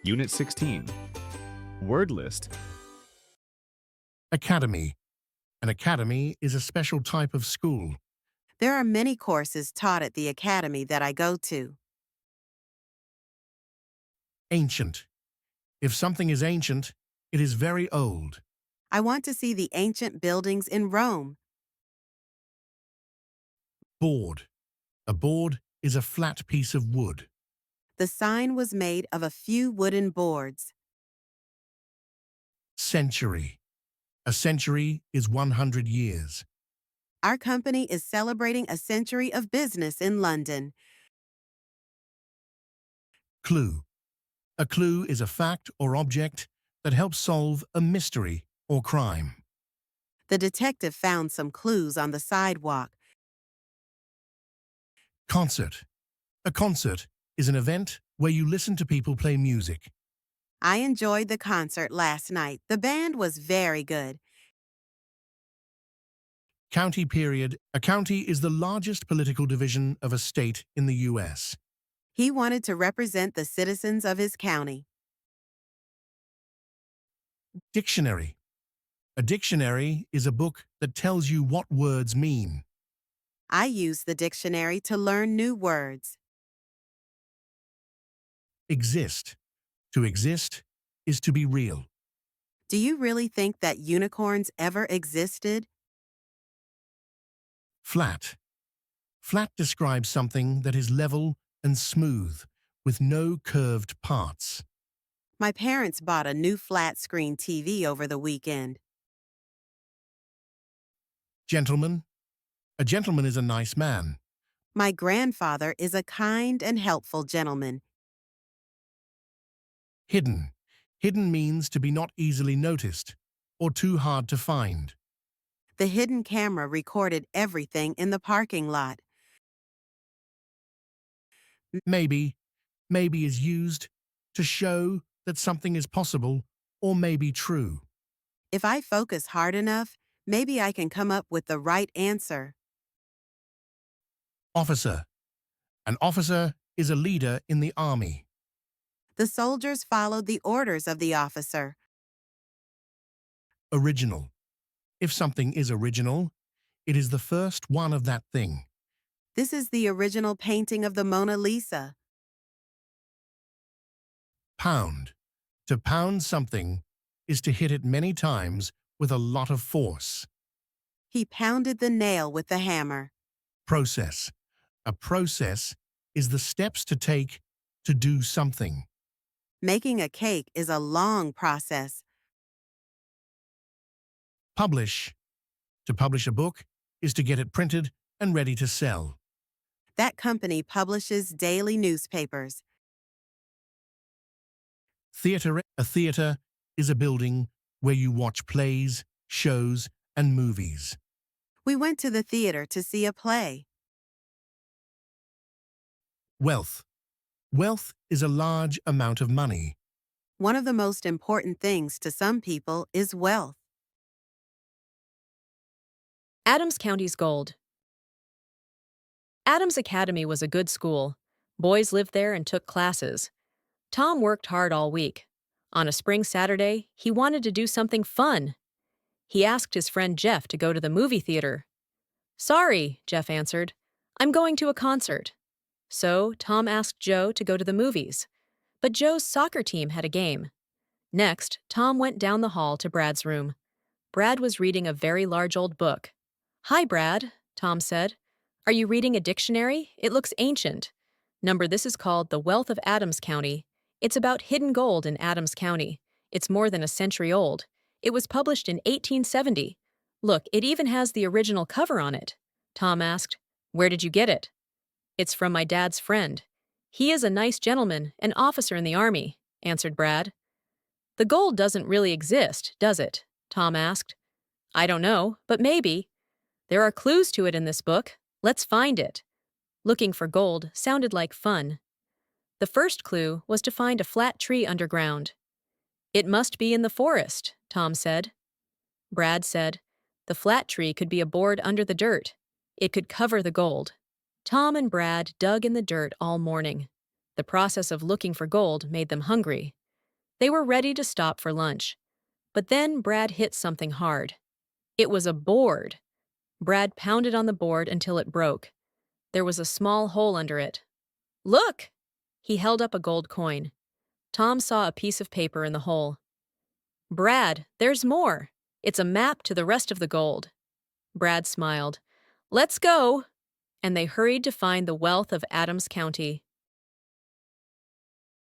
Unit 16. Word list. Academy. An academy is a special type of school. There are many courses taught at the academy that I go to. Ancient. If something is ancient, it is very old. I want to see the ancient buildings in Rome. Board. A board is a flat piece of wood. The sign was made of a few wooden boards. Century. A century is 100 years. Our company is celebrating a century of business in London. Clue. A clue is a fact or object that helps solve a mystery or crime. The detective found some clues on the sidewalk. Concert. A concert is an event where you listen to people play music. I enjoyed the concert last night. The band was very good. County period. A county is the largest political division of a state in the U.S. He wanted to represent the citizens of his county. Dictionary. A dictionary is a book that tells you what words mean. I use the dictionary to learn new words. Exist. To exist is to be real. Do you really think that unicorns ever existed? Flat. Flat describes something that is level and smooth, with no curved parts. My parents bought a new flat-screen TV over the weekend. Gentleman. A gentleman is a nice man. My grandfather is a kind and helpful gentleman. Hidden. Hidden means to be not easily noticed or too hard to find. The hidden camera recorded everything in the parking lot. Maybe. Maybe is used to show that something is possible or may be true. If I focus hard enough, maybe I can come up with the right answer. Officer. An officer is a leader in the army. The soldiers followed the orders of the officer. Original. If something is original, it is the first one of that thing. This is the original painting of the Mona Lisa. Pound. To pound something is to hit it many times with a lot of force. He pounded the nail with the hammer. Process. A process is the steps to take to do something. Making a cake is a long process. Publish. To publish a book is to get it printed and ready to sell. That company publishes daily newspapers. Theater. A theater is a building where you watch plays, shows, and movies. We went to the theater to see a play. Wealth. Wealth is a large amount of money. One of the most important things to some people is wealth. Adams County's gold. Adams Academy was a good school. Boys lived there and took classes. Tom worked hard all week. On a spring Saturday, he wanted to do something fun. He asked his friend Jeff to go to the movie theater. "Sorry," Jeff answered. "I'm going to a concert." So Tom asked Joe to go to the movies. But Joe's soccer team had a game. Next, Tom went down the hall to Brad's room. Brad was reading a very large old book. "Hi, Brad," Tom said. "Are you reading a dictionary? It looks ancient." This is called The Wealth of Adams County. It's about hidden gold in Adams County. It's more than a century old. It was published in 1870. Look, it even has the original cover on it. Tom asked, "Where did you get it?" "It's from my dad's friend. He is a nice gentleman, an officer in the army," answered Brad. "The gold doesn't really exist, does it?" Tom asked. "I don't know, but maybe. There are clues to it in this book. Let's find it." Looking for gold sounded like fun. The first clue was to find a flat tree underground. "It must be in the forest," Tom said. Brad said, "The flat tree could be a board under the dirt. It could cover the gold." Tom and Brad dug in the dirt all morning. The process of looking for gold made them hungry. They were ready to stop for lunch. But then Brad hit something hard. It was a board. Brad pounded on the board until it broke. There was a small hole under it. Look! He held up a gold coin. Tom saw a piece of paper in the hole. Brad, there's more. It's a map to the rest of the gold. Brad smiled. Let's go! And they hurried to find the wealth of Adams County.